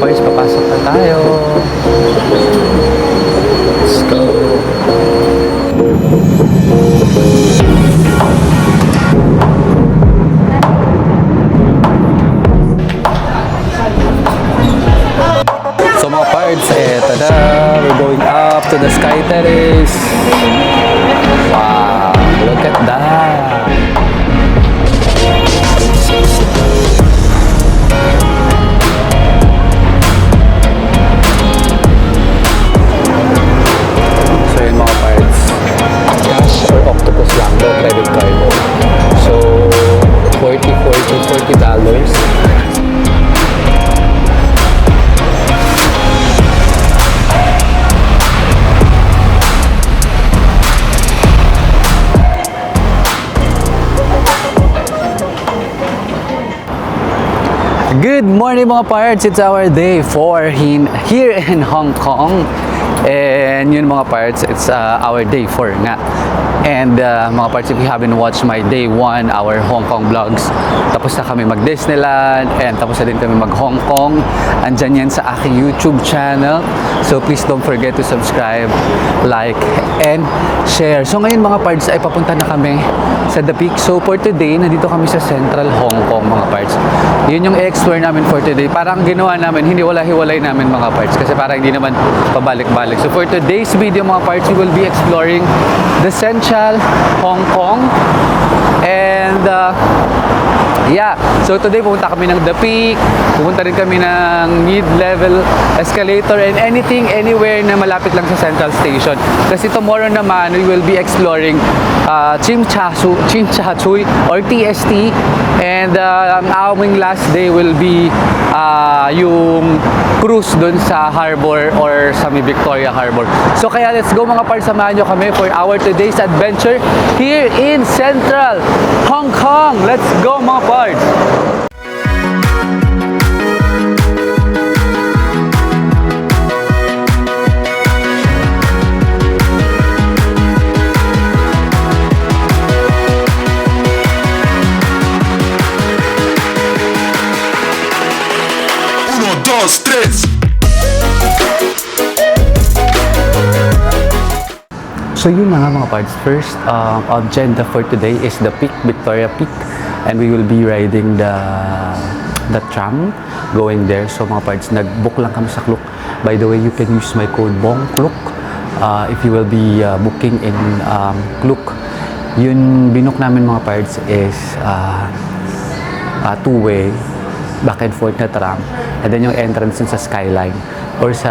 parts, papasok na tayo. Let's go. So mga parts, tada! We're going up to the Sky Terrace. Wow! Look at that! So yun mga parts, cash or octopus lang, no credit card. So $40. Good morning mga parts! It's our day 4 here in Hong Kong. And yun mga parts, it's our day 4 nga. And mga parts, if you haven't watched my day 1, our Hong Kong vlogs, tapos na kami mag-Disneyland and tapos na din kami mag-Hong Kong. Andyan yan sa aking YouTube channel. So please don't forget to subscribe, like, and share. So ngayon mga parts ay papunta na kami sa The Peak. So for today, nandito kami sa Central Hong Kong mga parts. Yun yung explore namin for today. Parang ginawa namin, hindi wala-hiwalay namin mga parts kasi parang hindi naman pabalik-balik. So for today's video mga parts, we will be exploring the Central Hong Kong. And yeah, so today pupunta kami ng The Peak, pupunta rin kami ng mid-level escalator and anything, anywhere na malapit lang sa Central Station. Kasi tomorrow naman, we will be exploring Tsim Sha Tsui or TST. And ang aming last day will be yung cruise dun sa harbor or sa may Victoria Harbor. So kaya let's go mga parts, samahan nyo kami for our today's adventure here in Central Hong Kong. Let's go mga parts! So yun na nga mga parts, first agenda for today is the Peak, Victoria Peak, and we will be riding the tram going there. So mga parts, nag-book lang kami sa Klook. By the way, you can use my code BONGKLOOK if you will be booking in Klook. Yun binook namin mga parts is two-way back and forth na tram, and then yung entrance sa Skyline or sa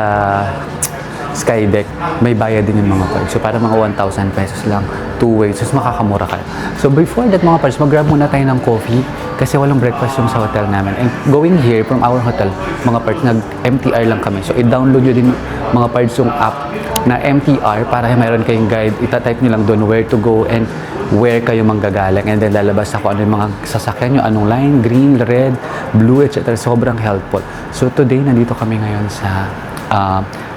Sky Deck, may bayad din yung mga parts. So para mga 1,000 pesos lang, two-way, so makakamura kayo. So before that mga parts, mag-grab muna tayo ng coffee kasi walang breakfast yung sa hotel namin. And going here from our hotel, mga parts, nag-MTR lang kami. So i-download nyo din mga parts yung app na MTR para mayroon kayong guide. Ita-type nyo lang doon where to go and where kayo manggagaling, and then lalabas ako ano yung mga sasakyan nyo, anong line, green, red, blue, etc. Sobrang helpful. So today, nandito kami ngayon sa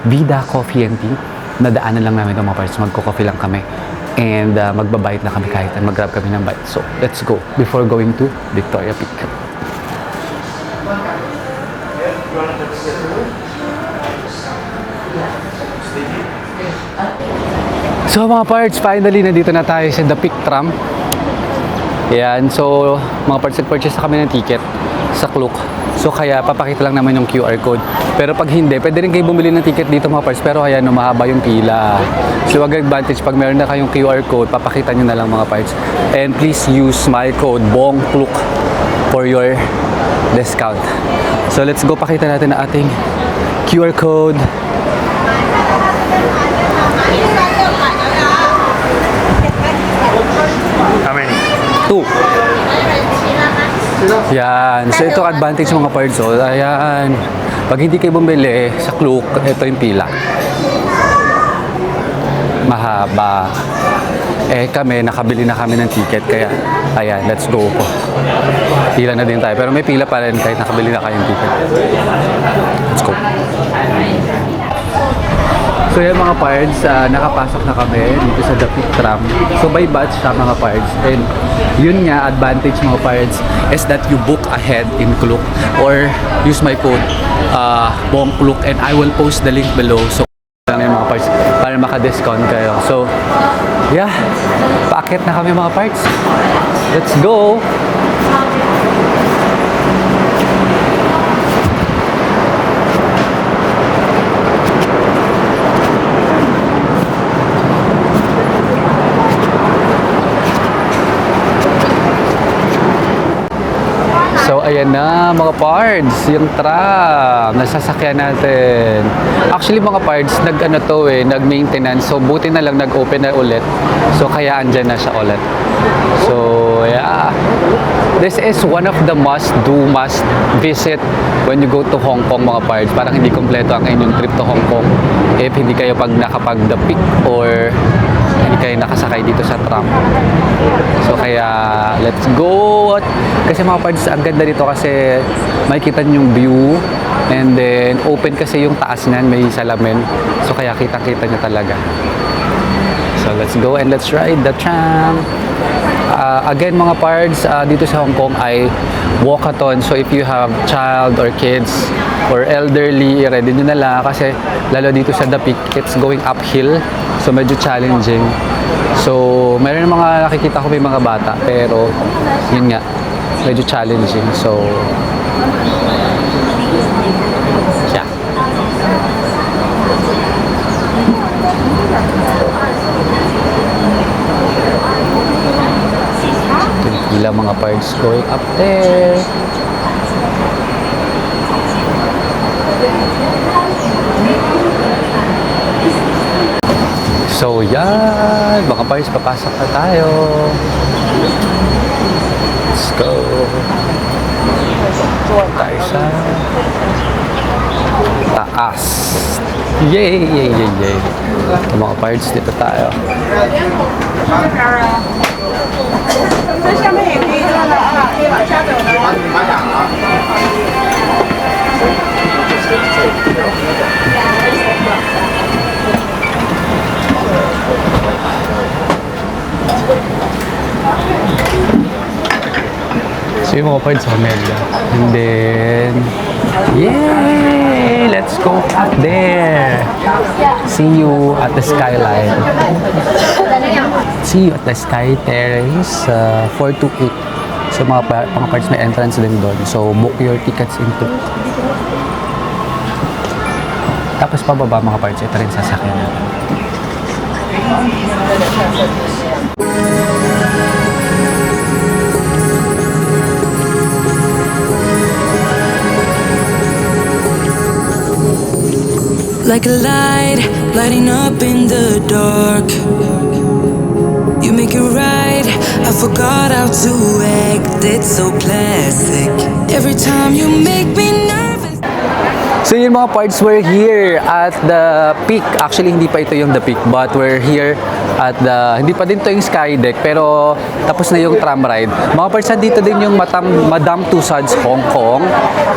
Vida Coffee and Tea. Nadaanan lang namin itong mga parts. Magko-coffee lang kami. And magbabayad na kami kahit mag-grab kami ng bite. So, let's go before going to Victoria Peak. So mga parts, finally nandito na tayo sa The Peak Tram. Yan, so mga parts, nag-purchase na kami ng ticket sa Klook. So kaya papakita lang naman yung QR code. Pero pag hindi, pwede rin kayo bumili ng ticket dito mga parts. Pero ayan, mahaba yung pila. So wag advantage, pag meron na kayong QR code, papakita nyo na lang mga parts. And please use my code BONGKLOOK for your discount. So let's go, pakita natin ang ating QR code. How many? 2. Yan. So ito advantage mga parts. So, ayan. Pag hindi kayo bumili sa Klook, ito yung pila. Mahaba. Eh kami, nakabili na kami ng ticket. Kaya, ayan, let's go po. Pila na din tayo. Pero may pila pa rin kahit nakabili na kayong ticket. Let's go. So yan mga pards, nakapasok na kami dito sa The Peak Tram. So by batch siya mga pards. And yun nga, advantage mga pards is that you book ahead in Klook or use my code Bonk Look, and I will post the link below. So lang yung mga parts para maka-discount kayo. So, yeah, paakit na kami mga parts. Let's go! So, ayan na mga parts, yung tram, nasasakyan natin. Actually mga parts, nag-maintenance. So, buti na lang nag-open na ulit. So, kaya andyan na siya ulit. So, yeah. This is one of the must-do, must-visit when you go to Hong Kong mga parts. Parang hindi kompleto ang inyong trip to Hong Kong if hindi kayo nakapag-The Peak or hindi kayo nakasakay dito sa tram. So kaya let's go. Kasi mga parts, ang ganda dito kasi makikita niyo yung view, and then open kasi yung taas niyan, may salamin. So kaya kita-kita niyo talaga. So let's go and let's ride the tram. Again mga parts, dito sa Hong Kong ay walkathon. So if you have child or kids or elderly, ready nyo na lang kasi lalo dito sa The Peak, it's going uphill. So medyo challenging. So meron mga nakikita ko may mga bata, pero yun nga, medyo challenging. So yeah. Pila mga parts going up there. So yan, mga parts, papasok na tayo. Let's go. Tayo sa taas. Yay, yay, yay, yay. Mga parts, dito tayo. So yung mga parts sa Mega. And then, yay! Let's go up there! See you at the skyline. See you at the Sky Terrace, 4 to 8. So mga parts may entrance din doon. So book your tickets into. Tapos pababa mga parts, ito rin sasakyan natin. Like a light, lighting up in the dark. You make it right, I forgot how to act. It's so classic. Every time you make me nervous. So yun mga parts, we're here at the Peak. Actually, hindi pa ito yung The Peak, but we're here at the, hindi pa din ito yung Sky Deck, pero tapos na yung tram ride. Mga parts, dito din yung Madame Tussauds Hong Kong.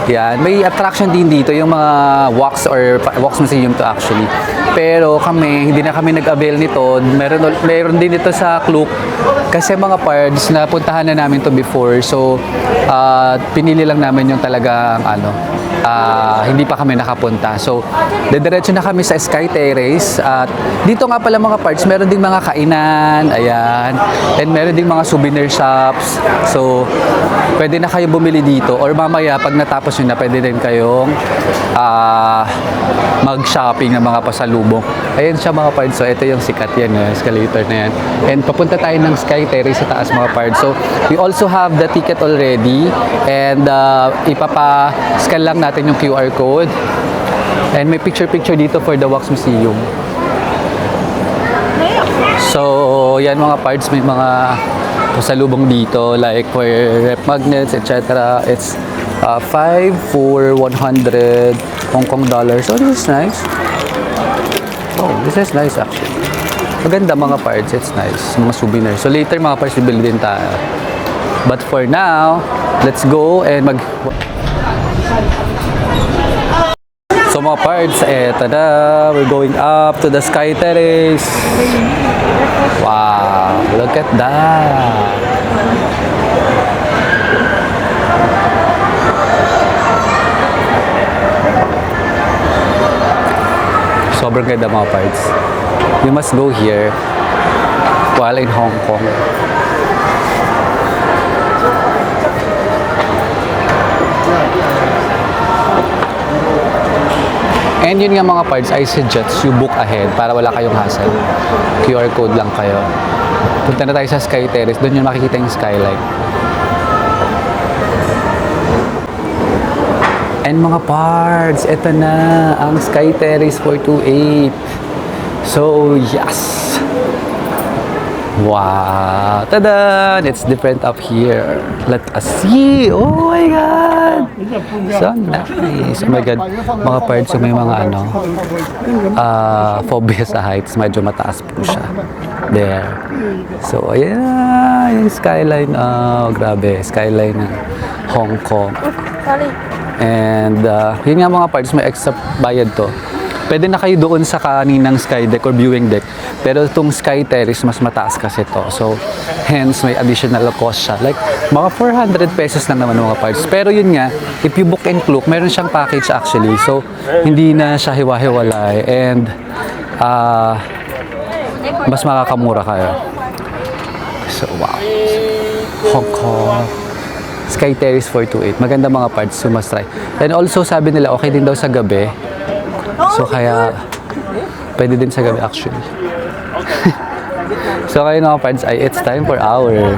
Yan, may attraction din dito, yung mga wax museum to actually. Pero kami, hindi na kami nag-avail nito. Meron din ito sa Klook. Kasi mga parts, napuntahan na namin to before. So, pinili lang namin yung talagang hindi pa kami nakapunta. So, dediretso na kami sa Sky Terrace. At dito nga pala mga parts, meron ding mga kainan, ayan. And meron ding mga souvenir shops. So, pwede na kayo bumili dito. Or mamaya, pag natapos nyo na, pwede din kayong mag-shopping ng mga pasalubong. Ayan siya mga parts. So, ito yung sikat yan, yung escalator na yan. And papunta tayo ng Sky Terrace sa taas mga parts. So, we also have the ticket already. And ipapa-scan lang natin yung QR code. And may picture-picture dito for the Wax Museum. So, yan mga parts, may mga pasalubong dito like for rep magnets, etc. It's 5 for 100 Hong Kong dollars. So, this is nice. Oh, this is nice actually. Maganda mga parts, it's nice. Mga souvenirs. So, later mga parts, bibili din tayo. But for now, let's go and So mga parts, eto na, we're going up to the Sky Terrace. Wow, look at that. sobrang ganda mga parts. You must go here while in Hong Kong. And yun nga mga parts, I suggest you book ahead para wala kayong hassle. QR code lang kayo. Punta na tayo sa Sky Terrace, doon yung makikita yung skyline. And mga parts, eto na ang Sky Terrace 428. So, yes! Wow! Tada! It's different up here. Let us see! Oh my God! So nice! Oh my God! Mga parts, so may mga phobia sa heights. Medyo mataas po siya. There. So, ayan! Yung skyline. Oh, grabe. Skyline ng Hong Kong. And, yun nga mga parts, may extra bayad to. Pwede na kayo doon sa kaninang sky deck or viewing deck. Pero itong Sky Terrace, mas mataas kasi to. So, hence, may additional cost siya. Like, mga 400 pesos lang naman mga parts. Pero yun nga, if you book and Klook, meron siyang package actually. So, hindi na siya hiwa-hiwalay. And, mas makakamura kayo. So, wow. Hong Kong. Sky Terrace 428. Maganda mga parts, so must try. And also, sabi nila, okay din daw sa gabi. So, kaya, pwede din sa gabi actually. So, kayo mga parts, it's time for our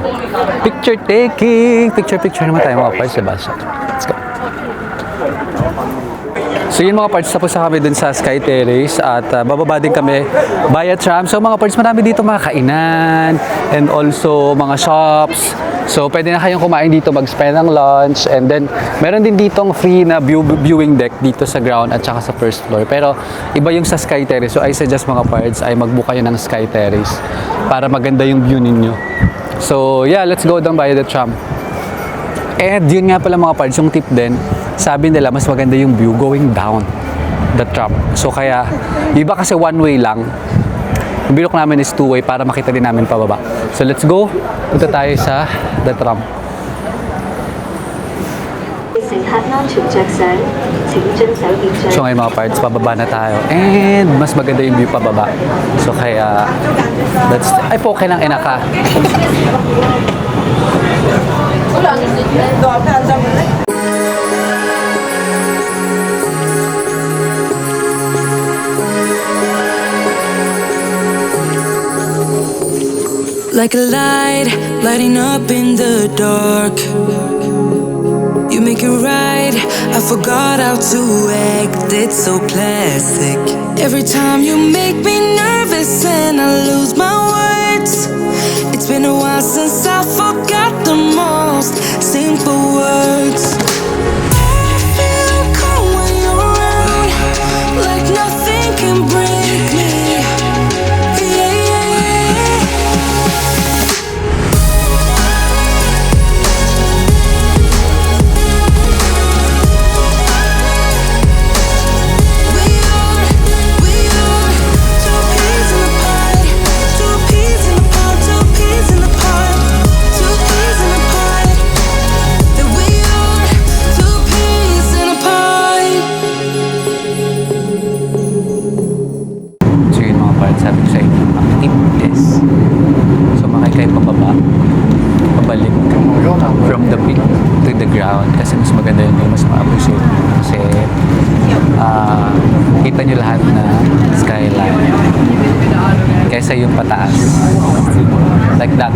picture taking. Picture naman tayo mga parts, diba? Let's go. So yun mga parts, tapos na kami dun sa Sky Terrace at bababa din kami via tram. So mga parts, marami dito mga kainan and also mga shops. So pwede na kayong kumain dito, mag-spend ng lunch, and then meron din ditong free na viewing deck dito sa ground at saka sa first floor. Pero iba yung sa Sky Terrace. So I suggest mga parts ay mag-book kayo ng Sky Terrace para maganda yung view ninyo. So yeah, let's go down via the tram. And yun nga pala mga parts, yung tip din, sabi nila mas maganda yung view going down the tram. So kaya, iba kasi one way lang. Yung bilok namin is two way para makita din namin pababa. So let's go. Punta tayo sa the tram. So ngayon mga parts, pababa na tayo. And mas maganda yung view pababa. So kaya, ay po, okay lang inaka. Like a light, lighting up in the dark. You make it right, I forgot how to act. It's so classic. Every time you make me nervous and I lose my words. It's been a while since I forgot the most simple words. I feel calm when you're around, like nothing can break me. Sabi ko sa inyo, ang tip is sumakay kayo pababa, pabalik from the peak to the ground kasi mas maganda yun, mas ma-appreciate kasi kita nyo lahat na skyline kaysa yung pataas like that.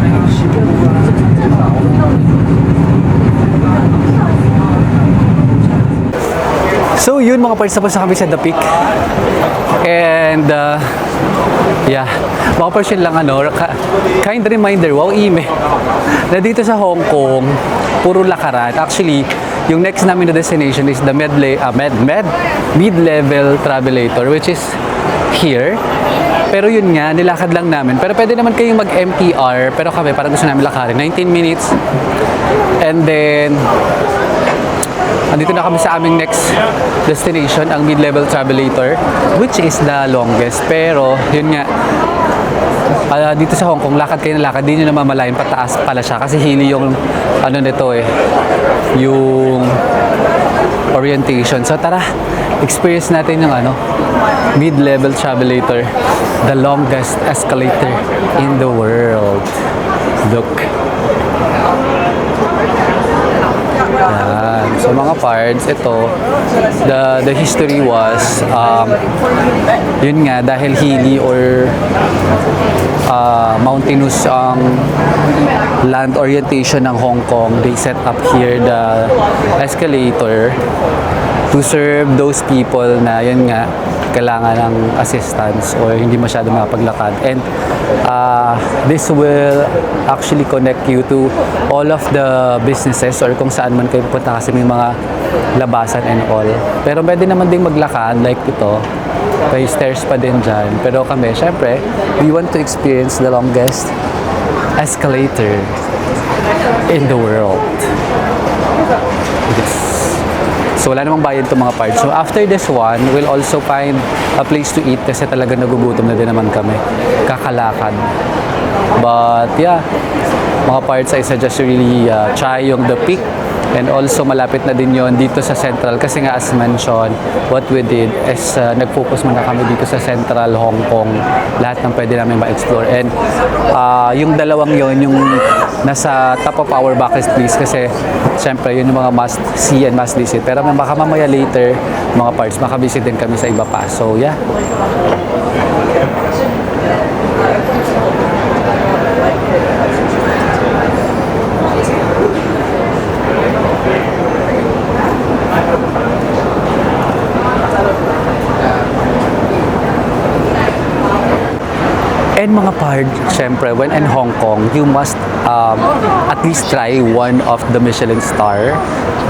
So yun mga parts, tapos na kami sa The Peak. And yeah, mga parts yun lang kind reminder, wow, email na dito sa Hong Kong puro lakaran. Actually, yung next namin na destination is the mid-level travelator, which is here. Pero yun nga, nilakad lang namin. Pero pwede naman kayong mag-MTR, pero kami parang gusto namin lakarin 19 minutes. And then andito na kami sa aming next destination, ang mid-level travelator, which is the longest. Pero, yun nga, dito sa Hong Kong, lakad kayo na lakad, di nyo na mamalayan, pataas pala siya. Kasi hili yung, nito yung orientation. So tara, experience natin yung mid-level travelator, the longest escalator in the world. Look. Yan. So mga parts, ito, the history was, yun nga, dahil hilly or mountainous ang land orientation ng Hong Kong, they set up here the escalator to serve those people na yun nga, kailangan ng assistance or hindi masyado makapaglakad. And this will actually connect you to all of the businesses or kung saan man kayo punta kasi may mga labasan and all. Pero pwede naman ding maglakad like ito. May stairs pa din dyan. Pero kami, syempre, we want to experience the longest escalator in the world. Yes. So wala namang bayad itong mga parts. So after this one, we'll also find a place to eat kasi talaga nagugutom na din naman kami. Kakalakad. But yeah, mga parts, I suggest you really try yung The Peak. And also malapit na din yon dito sa Central kasi nga as mentioned, what we did is nag-focus muna kami dito sa Central Hong Kong, lahat ng pwede namin ma-explore. And yung dalawang yon yung nasa top of our bucket list kasi syempre yun yung mga must see and must visit. Pero baka mamaya later mga parts, makabisit din kami sa iba pa. So yeah. And mga part, syempre, when in Hong Kong, you must at least try one of the Michelin star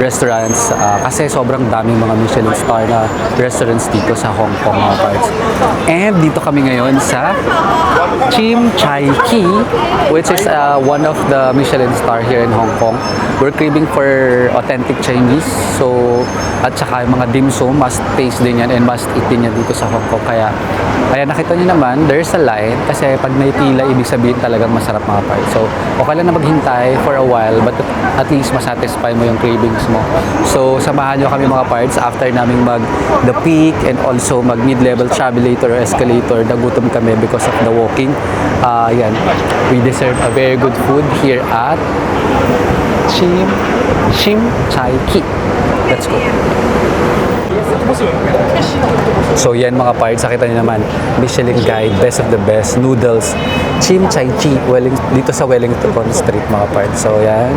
restaurants kasi sobrang daming mga Michelin star na restaurants dito sa Hong Kong, mga parts. And dito kami ngayon sa Chim Chai Kee, which is one of the Michelin star here in Hong Kong. We're craving for authentic Chinese. So, at saka yung mga dim sum, must taste din yan and must eat din yan dito sa Hong Kong. Kaya nakita niyo naman, there's a line kasi pag may pila, ibig sabihin talagang masarap, mga parts. So, okay lang na maghintay for a while but at least masatisfy mo yung cravings mo. So, samahan nyo kami, mga parts, after naming mag The Peak and also mag mid-level travelator or escalator. Nagutom kami because of the walking. Yan, we deserve a very good food here at Chim Chai Kee. Let's go. So yan mga parts, nakita niyo naman, Michelin Guide, best of the best, noodles, Chim Chai Kee, dito sa Wellington Street, mga parts. So yan,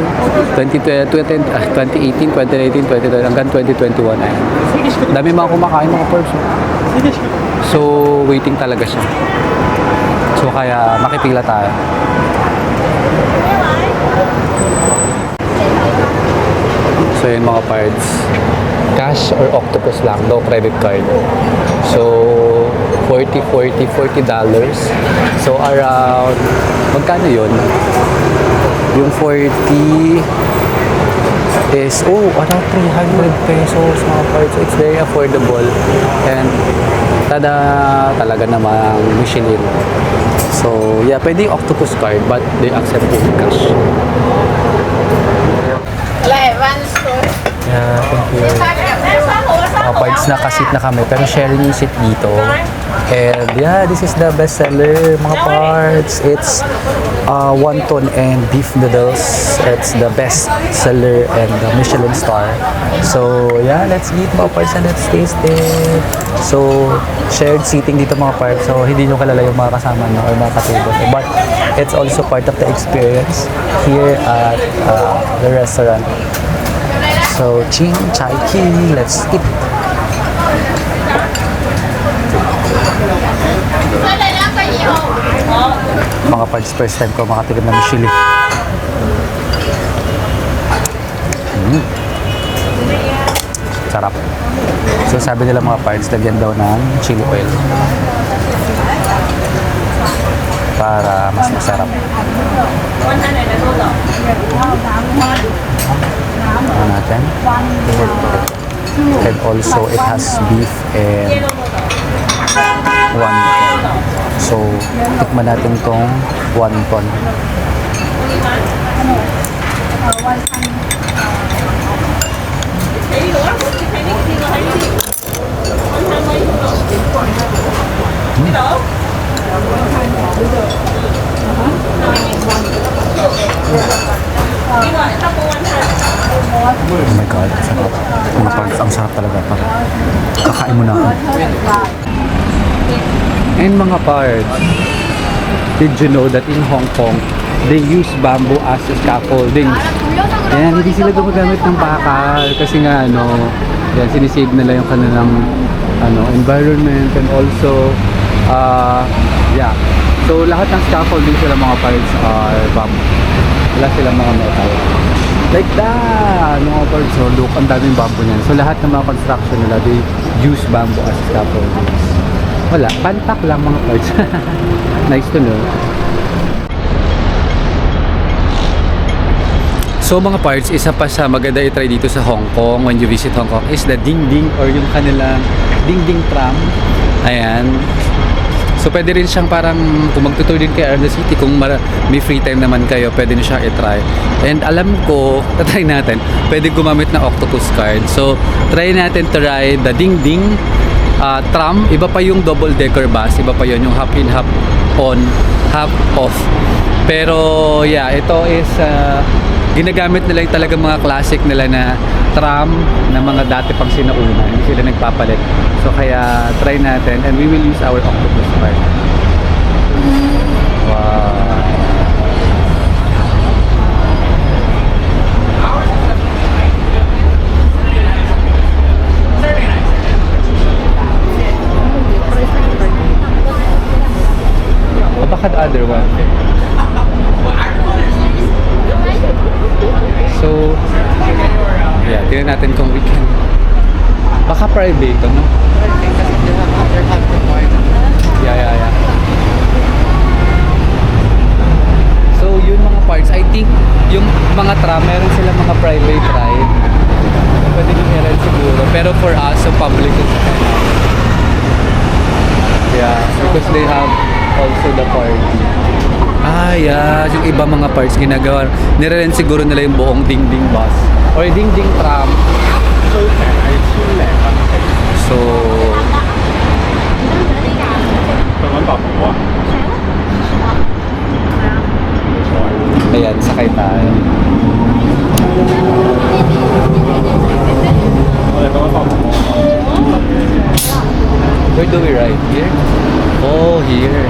2018, 2019, 2020, hanggang 2021 ay. Dami mga kumakain, mga parts. So waiting talaga siya. So kaya makipila tayo. So yun mga parts, cash or octopus lang, no credit card. So $40. So around, magkano yun? Yung 40 is, around 300 pesos, mga parts. So it's very affordable. And talaga namang Michelin. So yeah, pwede yung octopus card but they accept full cash. Yeah, thank you. Parts na kasit na kami pero sharing yung seat dito. And yeah, this is the best seller, mga parts. It's wonton and beef noodles. It's the best seller and the Michelin star. So yeah, let's eat, mga parts, and let's taste it. So shared seating dito, mga parts. So hindi nyo kalala yung mga kasama nyo or mga katable. But it's also part of the experience here at the restaurant. So Chim Chai Kee, let's eat. Mga parts, first time ko makatikim ng Michelin. Sarap. So sabi nila, mga parts, lagyan daw ng chili oil para mas masarap. Natin. And also it has beef and wonton. So tikman natin tong wonton. ang sarap talaga para kakain mo na ako. And mga parts, did you know that in Hong Kong, they use bamboo as scaffolding? Ayan, hindi sila gumagamit ng bakal kasi nga yan, sinisave nila yung kanilang environment and also yeah. So lahat ng scaffolding sila mga parts are bamboo. Wala silang mga metal. Like that! Mga parts, so look, ang daming bamboo niyan. So lahat ng mga construction nila, they use bamboo as scaffolding. Wala, pantak lang mga parts. Nice to know. So mga parts, isa pa sa maganda i-try dito sa Hong Kong when you visit Hong Kong is the dingding or yung kanilang dingding tram. Ayan. So pwede rin siyang parang kung magtutour din kayo around the city, kung may free time naman kayo, pwede nyo siyang i-try. And alam ko, try natin, pwede gumamit ng octopus card. So try natin to ride the dingding tram. Iba pa yung double decker bus, iba pa yun, yung half in, half on, half off. Pero yeah, ito is ginagamit nila yung talagang mga classic nila na tram na mga dati pang sinauna, hindi sila nagpapalit. So kaya try natin and we will use our octopus card. Wow. O baka the other one. So, yeah, tingnan natin kung we can. Baka private, no? Yeah. So, yun mga parts. I think, yung mga tram, meron sila mga private ride. Pwede nyo i-rent siguro. Pero for us, so public is yeah, because they have also the party. Yeah, yung iba mga parts ginagawa. Nire-rent siguro nila yung buong dingding bus or dingding tram. So, ayan, sakay tayo. Where do we ride? Here? Oh, here.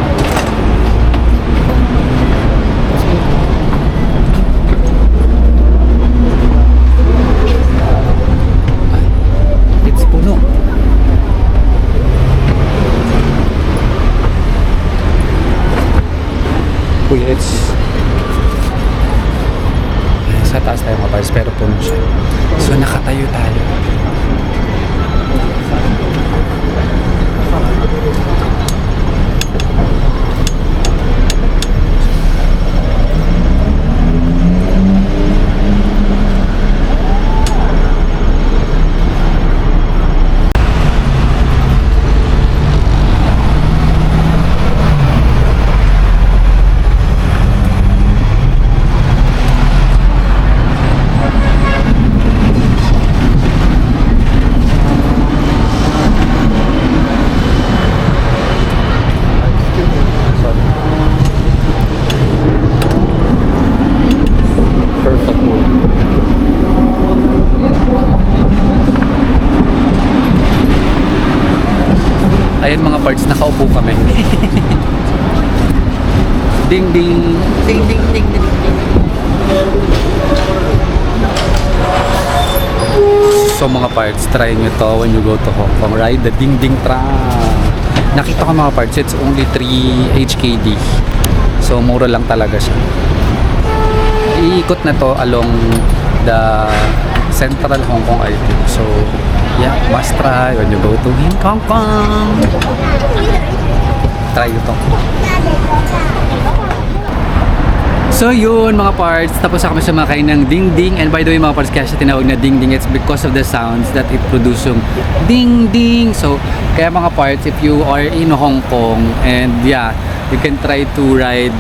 It's puno. Uy, it's sa taas tayo mga pars, pero puno siya. So nakatayo tayo. Ayan mga parts, nakaupo kami. Ding ding. Ding ding ding ding ding. So mga parts, try nyo to when you go to Hong Kong. Ride the ding ding tram. Nakita ko mga parts, it's only 3 HKD. So mura lang talaga siya. Iikot na to along the Central Hong Kong I think. So yeah, must try when you go to Hong Kong. Try ito. So yun mga parts, tapos na kami sumakay ng ding-ding. And by the way mga parts, kaya siya tinawag na ding-ding, it's because of the sounds that it produces, yung ding-ding. So kaya mga parts, if you are in Hong Kong and yeah, you can try to ride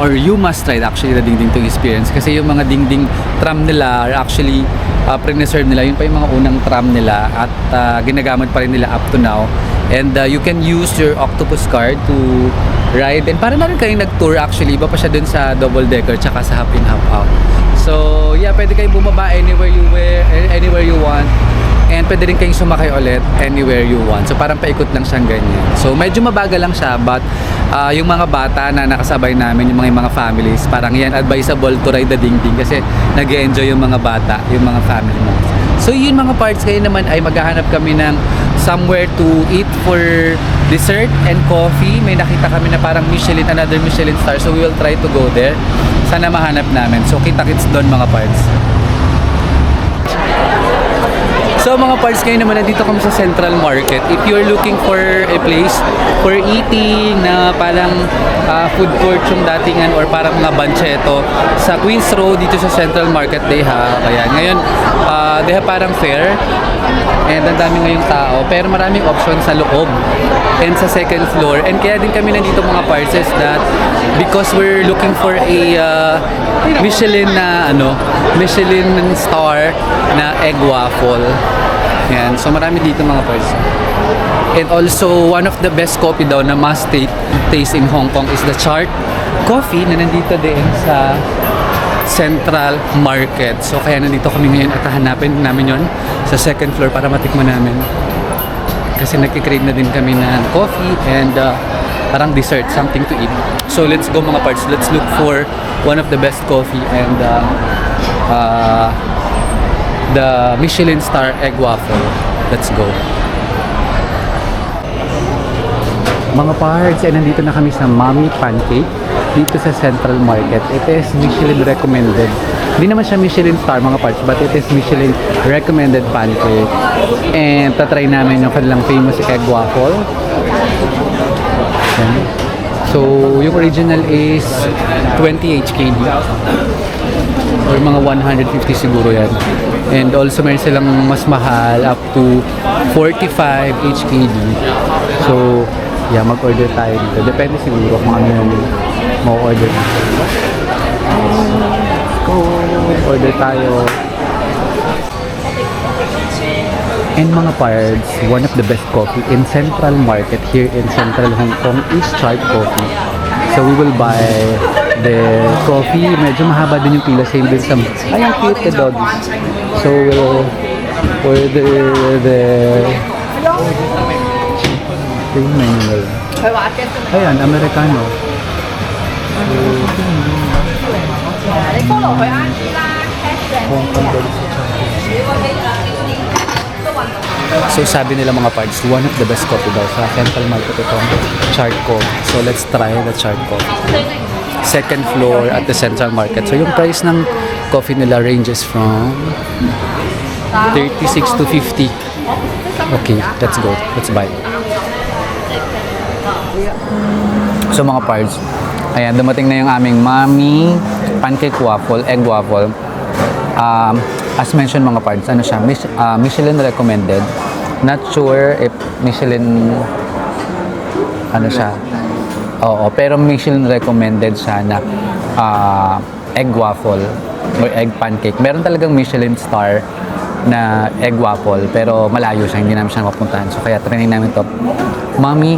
or you must try actually the ding-ding to experience. Kasi yung mga ding-ding tram nila are actually pre-reserve nila. Yun pa yung mga unang tram nila at ginagamit pa rin nila up to now. And you can use your octopus card to ride. And para na rin kayong nag-tour actually. Iba pa siya dun sa double decker tsaka sa half in half out. So yeah, pwede kayong bumaba anywhere you want. And pwede rin kayong sumakay ulit anywhere you want. So parang paikot lang siyang ganyan. So medyo mabagal lang siya, but yung mga bata na nakasabay namin, yung mga families, parang yan advisable to ride the dingding kasi nag-enjoy yung mga bata, yung mga family mo. So yun mga parts, kayo naman ay maghahanap kami ng somewhere to eat for dessert and coffee. May nakita kami na parang Michelin, another Michelin star. So we will try to go there. Sana mahanap namin. So kita-kits doon mga parts. So mga parts, kayo naman nandito kami sa Central Market. If you're looking for a place for eating na parang food court yung datingan or parang mga bancheto, sa Queens Road dito sa Central Market they have. Ayan. Ngayon, they have parang fair and ang dami ngayong tao pero maraming options sa loob and sa second floor. And kaya din kami nandito mga parts is that because we're looking for a Michelin na Michelin star na egg waffle. Yan. So marami dito mga parts. And also one of the best coffee daw na must taste in Hong Kong is the Chart Coffee na nandito din sa Central Market. So kaya nandito kami ngayon at hahanapin namin yon sa second floor para matikman namin. Kasi nagkikrave na din kami ng coffee and parang dessert, something to eat. So let's go mga parts. Let's look for one of the best coffee and the Michelin star egg waffle. Let's go. Mga parts, ay nandito na kami sa Mommy Pancake dito sa Central Market. It is Michelin recommended. Hindi naman siya Michelin star mga parts, but it is Michelin recommended pancake. And tatry namin yung kanilang famous egg waffle. Yan. So, yung original is 20 HKD. Or mga 150 siguro yan. And also meron silang mas mahal up to 45 HKD. So, yeah, mag-order tayo dito. Depende siguro kung ano yung ma-order. Let's go. Order tayo. And mga pards, one of the best coffee in Central Market here in Central Hong Kong is Chart Coffee. So we will buy the coffee. Medyo mahaba din yung pila. Same din sa... Ay, ang cute the doggies. So we'll order the... Ayan, Americano. So sabi nila mga parts, one of the best coffee daw sa Central Market itong Chart Coffee. So let's try the Chart Coffee. Second floor at the Central Market. So yung price ng coffee nila ranges from 36 to 50. Okay, let's go. Let's buy. So mga parts, ayan, dumating na yung aming Mommy Pancake Waffle, Egg Waffle. As mentioned mga parts, ano siya, Michelin recommended. Not sure if Michelin, ano siya, oo, pero Michelin recommended siya na egg waffle or egg pancake. Meron talagang Michelin star na egg waffle, pero malayo siya, hindi namin siya mapuntahan. So kaya training namin to. Mommy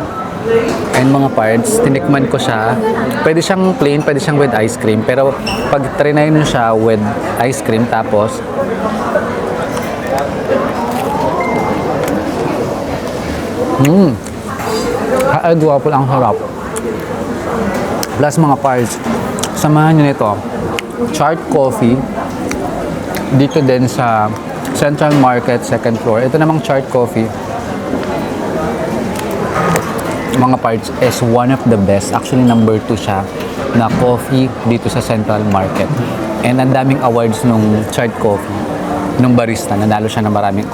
and mga parts, tinikman ko siya. Pwede siyang plain, pwede siyang with ice cream. Pero pag trinay nyo siya with ice cream, tapos egg waffle ang harap. Plus mga parts, samahan nyo nito, Chart Coffee dito din sa Central Market, second floor. Ito namang Chart Coffee, mga parts, is one of the best. Actually, number 2 siya na coffee dito sa Central Market. And ang daming awards nung Chart Coffee, nung barista. Nanalo siya ng maraming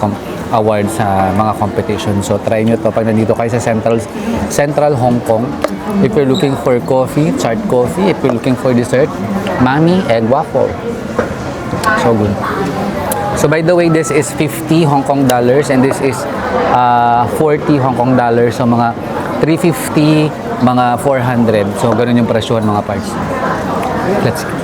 awards sa mga competition. So, try nyo to pag nandito kayo sa Central Hong Kong. If you're looking for coffee, Chart Coffee. If you're looking for dessert, Mommy Egg Waffle. So good. So by the way, this is 50 Hong Kong dollars and this is 40 Hong Kong dollars. So mga 350, mga 400. So ganun yung presyohan mga parts. Let's go.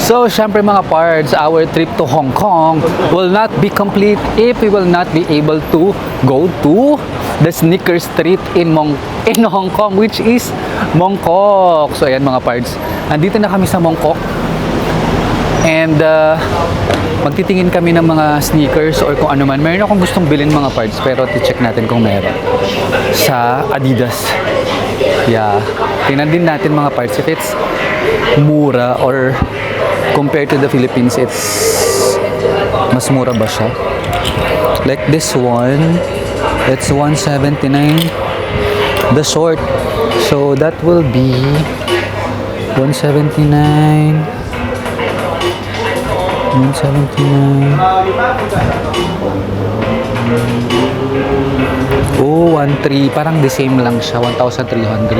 So, syempre mga parts, our trip to Hong Kong will not be complete if we will not be able to go to the sneaker street in Hong Kong, which is Mong Kok. So, ayan mga parts. Andito na kami sa Mong Kok. And magtitingin kami ng mga sneakers or kung ano man. Meron akong gustong bilhin mga parts pero check natin kung meron. Sa Adidas. Yeah. Tingnan din natin mga parts if it's mura or compared to the Philippines, it's mas mura ba siya? Like this one, it's 179 the short. So that will be 179 Oh, 1.3. Parang the same lang siya. 1,300.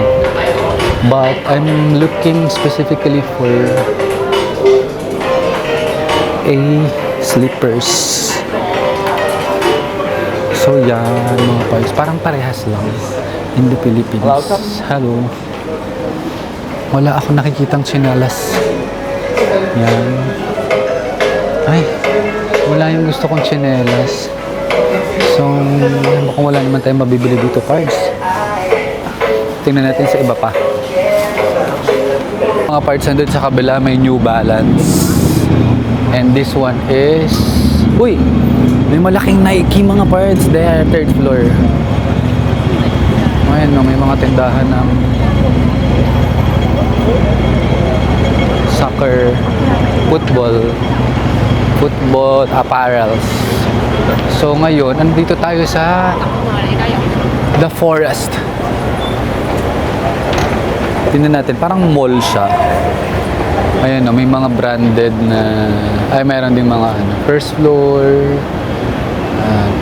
But I'm looking specifically for a slippers. So yan, mga parts. Parang parehas lang in the Philippines. Hello. Wala ako nakikitang tsinelas. Yan. Ay, wala yung gusto kong tsinelas. So, kung wala naman tayong mabibili dito, parts. Tingnan natin sa iba pa. Mga parts nandun sa kabila, may New Balance. And this one is... Uy! May malaking Nike mga parts there, third floor. Ayan, no, may mga tindahan ng soccer, football apparels. So ngayon, andito tayo sa The Forest. Tingnan natin, parang mall siya. Ayan, no, may mga branded na... Ay, mayroon din mga first floor.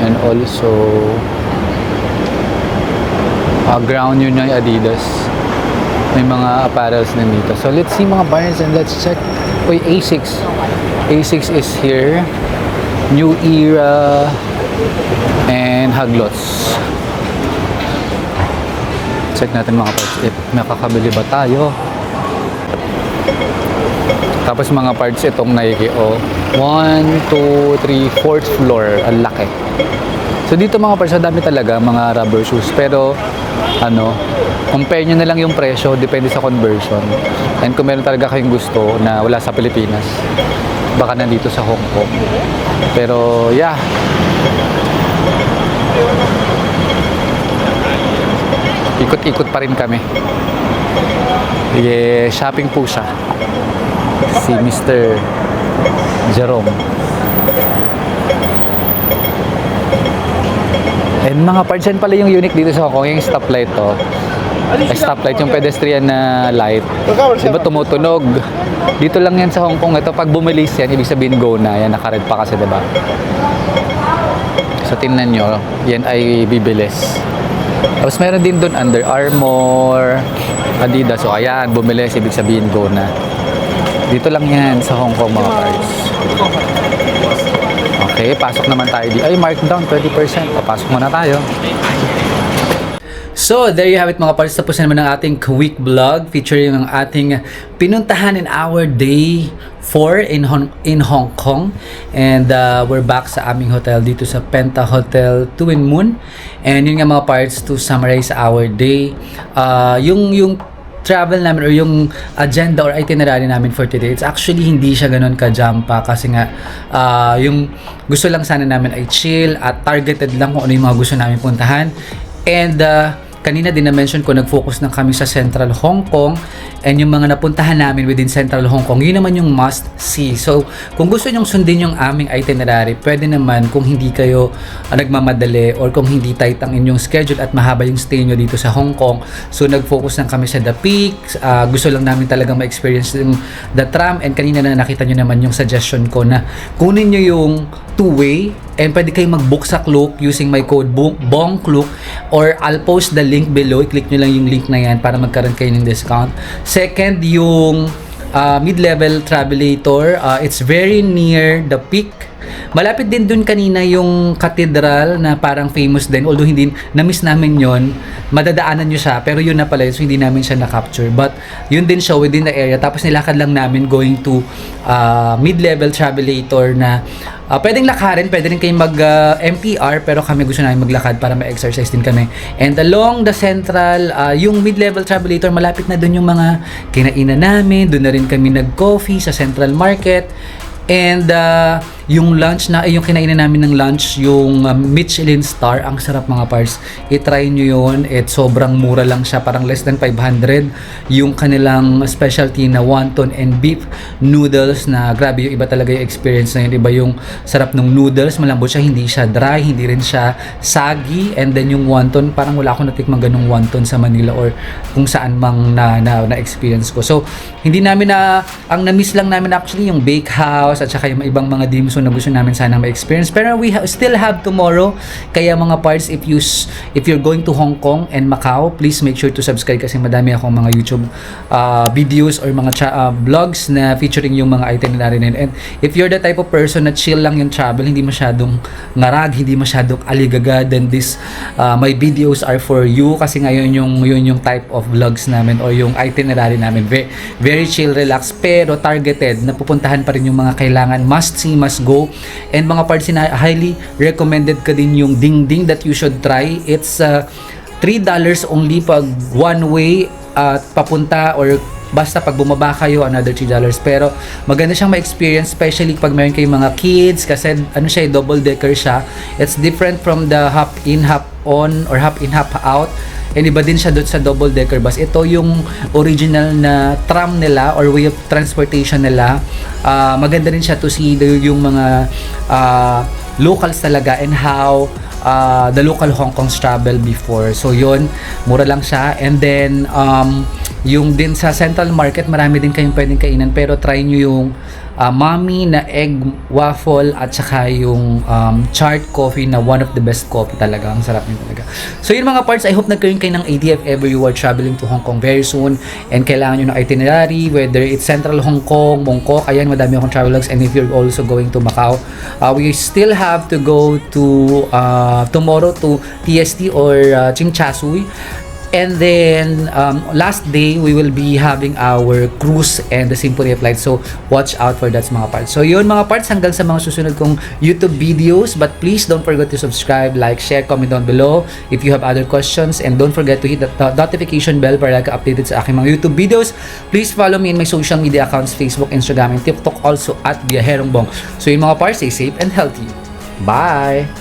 And also... ground yun yung Adidas. May mga apparels din dito. So, let's see mga buyers and let's check. Uy, Asics. Asics is here. New Era. And Haglots. Check natin mga parts if makakabili ba tayo. Tapos mga parts itong Nike, 1, 2, 3, 4th floor, ang laki. So dito mga parts, dami talaga mga rubber shoes. Pero compare nyo na lang yung presyo, depende sa conversion. And kung meron talaga kayong gusto na wala sa Pilipinas, baka nandito sa Hong Kong. Pero yeah. Ikot-ikot pa rin kami. Yeah, shopping po siya. Si Mr. Jerome. And mga parts, yan pala yung unique dito sa Hong Kong, yung stoplight to. Stoplight, yung pedestrian na light. Diba tumutunog? Dito lang yan sa Hong Kong. Ito, pag bumilis yan, ibig sabihin go na. Yan, naka-red pa kasi, diba? So, tingnan nyo, yan ay bibilis. Tapos meron din doon Under Armour, Adidas. So, ayan, bumilis, ibig sabihin go na. Dito lang yan sa Hong Kong mga parts. Okay, pasok naman tayo dito. Ay, markdown 20%. Papasok muna tayo. So, there you have it mga parts. Tapos na naman ang ating quick vlog featuring ang ating pinuntahan in our day 4 in Hong Kong. And we're back sa aming hotel dito sa Penta Hotel Twin Moon. And yun nga mga parts, to summarize our day. Yung travel namin or yung agenda or itinerary namin for today, it's actually hindi siya ganun ka-jam pa kasi nga yung gusto lang sana namin ay chill at targeted lang kung ano yung mga gusto namin puntahan. And kanina din na-mention ko, nag-focus na kami sa Central Hong Kong and yung mga napuntahan namin within Central Hong Kong, yun naman yung must see. So, kung gusto nyong sundin yung aming itinerary, pwede naman kung hindi kayo nagmamadali or kung hindi tight ang inyong schedule at mahaba yung stay nyo dito sa Hong Kong. So, nag-focus lang kami sa The Peak. Gusto lang namin talagang ma-experience yung the tram, and kanina na nakita nyo naman yung suggestion ko na kunin nyo yung two-way and pwede kayong mag-book sa Klook using my code BONGKLOOK, or I'll post the link below. I-click nyo lang yung link na yan para magkaroon kayo ng discount. Second, yung mid-level travelator. It's very near The Peak. Malapit din dun kanina yung cathedral na parang famous din, although hindi na-miss namin yon. Madadaanan nyo siya, pero yun na pala, so hindi namin siya na-capture. But yun din siya within the area. Tapos nilakad lang namin going to mid-level travelator na pwedeng lakarin, pwede rin kayong mag MTR, pero kami gusto namin maglakad para ma-exercise din kami. And along the central, yung mid-level travelator, malapit na dun yung mga kinainan namin, dun na rin kami nag-coffee sa Central Market. And yung lunch na, yung kinainan namin ng lunch, yung Michelin Star, ang sarap mga parts. I-try nyo yun. Sobrang mura lang siya, parang less than 500. Yung kanilang specialty na wonton and beef noodles na grabe, yung iba talaga yung experience na yun. Iba yung sarap ng noodles, malambot siya, hindi siya dry, hindi rin siya saggy. And then yung wonton, parang wala akong natikmang ganung wonton sa Manila or kung saan mang na-experience ko. So, hindi namin ang na-miss lang namin actually yung bakehouse at saka yung ibang mga dim sum na gusto namin sana ma-experience. Pero we still have tomorrow. Kaya mga parts, if you're going to Hong Kong and Macau, please make sure to subscribe kasi madami akong mga YouTube videos or mga vlogs na featuring yung mga itinerary na yun. And if you're the type of person na chill lang yung travel, hindi masyadong ngarag, hindi masyadong aligaga, then my videos are for you kasi ngayon yung type of vlogs namin or yung itinerary namin. Very chill, relax, pero targeted na pupuntahan pa rin yung mga kailangan, must see, must go. And mga parts na highly recommended ka din yung Ding Ding that you should try. It's $3 only pag one way papunta, or basta pag bumaba kayo another $3. Pero maganda siyang ma-experience, especially pag meron kayong mga kids kasi siya, double decker siya. It's different from the hop in hop on or hop in hop out. And iba din siya doon sa double decker bus. Ito yung original na tram nila or way of transportation nila. Maganda rin siya to see yung mga locals talaga and how the local Hong Kongs travel before. So yun, mura lang siya. And then yung din sa Central Market, marami din kayong pwedeng kainan, pero try nyo yung Mommy na egg waffle at saka yung chart coffee na one of the best coffee talaga. Ang sarap nyo talaga. So yun mga parts, I hope nagkaroon kayo ng idea if ever you are traveling to Hong Kong very soon and kailangan nyo ng itinerary, whether it's Central Hong Kong, Mongkok, ayan, madami akong travelogs. And if you're also going to Macau, we still have to go to tomorrow to TST or Ching Cha Sui. And then, last day, we will be having our cruise and the Symphony of Light. So, watch out for that mga parts. So, yun mga parts, hanggang sa mga susunod kong YouTube videos. But please don't forget to subscribe, like, share, comment down below if you have other questions. And don't forget to hit the notification bell para ka-updated sa aking mga YouTube videos. Please follow me in my social media accounts, Facebook, Instagram, and TikTok also at Biyaherong Bong. So, yun mga parts, stay safe and healthy. Bye!